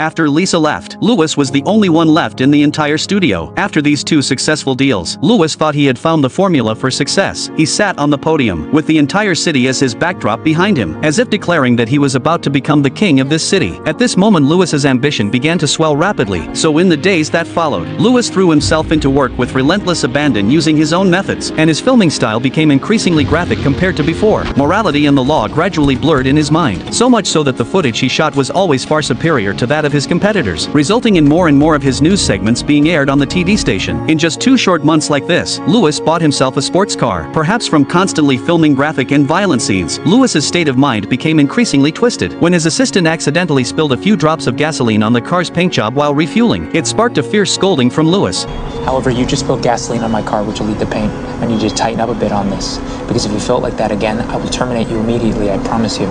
After Lisa left, Lewis was the only one left in the entire studio. After these two successful deals, Lewis thought he had found the formula for success. He sat on the podium, with the entire city as his backdrop behind him, as if declaring that he was about to become the king of this city. At this moment Lewis's ambition began to swell rapidly, so in the days that followed, Lewis threw himself into work with relentless abandon using his own methods, and his filming style became increasingly graphic compared to before. Morality and the law gradually blurred in his mind, so much so that the footage he shot was always far superior to that of his competitors, resulting in more and more of his news segments being aired on the TV station. In just 2 short months like this, Lewis bought himself a sports car. Perhaps from constantly filming graphic and violent scenes, Lewis's state of mind became increasingly twisted. When his assistant accidentally spilled a few drops of gasoline on the car's paint job while refueling, it sparked a fierce scolding from Lewis. However, you just spilled gasoline on my car, which will lead to paint. I need you to tighten up a bit on this, because if you fill it like that again, I will terminate you immediately, I promise you.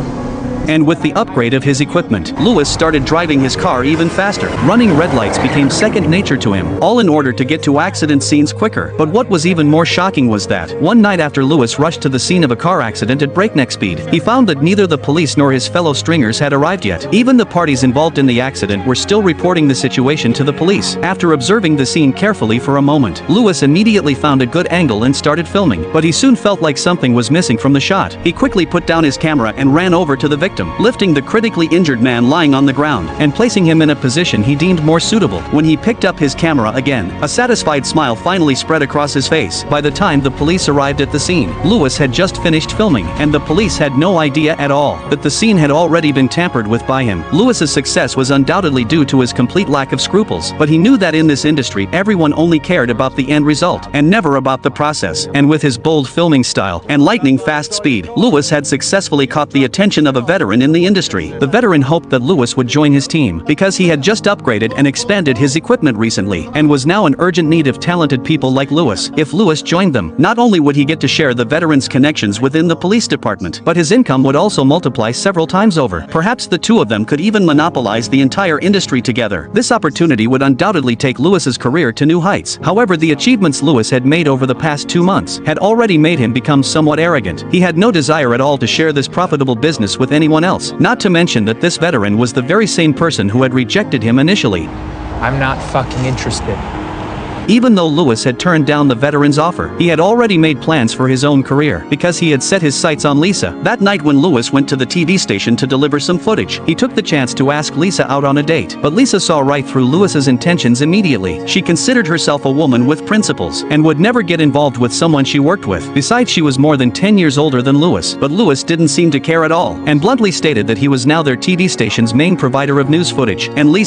And with the upgrade of his equipment, Lewis started driving his car even faster. Running red lights became second nature to him, all in order to get to accident scenes quicker. But what was even more shocking was that, one night after Lewis rushed to the scene of a car accident at breakneck speed, he found that neither the police nor his fellow stringers had arrived yet. Even the parties involved in the accident were still reporting the situation to the police. After observing the scene carefully for a moment, Lewis immediately found a good angle and started filming, but he soon felt like something was missing from the shot. He quickly put down his camera and ran over to the victim, lifting the critically injured man lying on the ground, and placing him in a position he deemed more suitable. When he picked up his camera again, a satisfied smile finally spread across his face. By the time the police arrived at the scene, Lewis had just finished filming, and the police had no idea at all that the scene had already been tampered with by him. Lewis's success was undoubtedly due to his complete lack of scruples, but he knew that in this industry everyone only cared about the end result, and never about the process. And with his bold filming style and lightning-fast speed, Lewis had successfully caught the attention of a veteran in the industry. The veteran hoped that Lewis would join his team, because he had just upgraded and expanded his equipment recently, and was now in urgent need of talented people like Lewis. If Lewis joined them, not only would he get to share the veteran's connections within the police department, but his income would also multiply several times over. Perhaps the two of them could even monopolize the entire industry together. This opportunity would undoubtedly take Lewis's career to new heights. However, the achievements Lewis had made over the past 2 months had already made him become somewhat arrogant. He had no desire at all to share this profitable business with anyone else, not to mention that this veteran was the very same person who had rejected him initially. I'm not fucking interested. Even though Lewis had turned down the veteran's offer, he had already made plans for his own career, because he had set his sights on Lisa. That night when Lewis went to the TV station to deliver some footage, he took the chance to ask Lisa out on a date. But Lisa saw right through Lewis's intentions immediately. She considered herself a woman with principles, and would never get involved with someone she worked with. Besides, she was more than 10 years older than Lewis, but Lewis didn't seem to care at all, and bluntly stated that he was now their TV station's main provider of news footage, and Lisa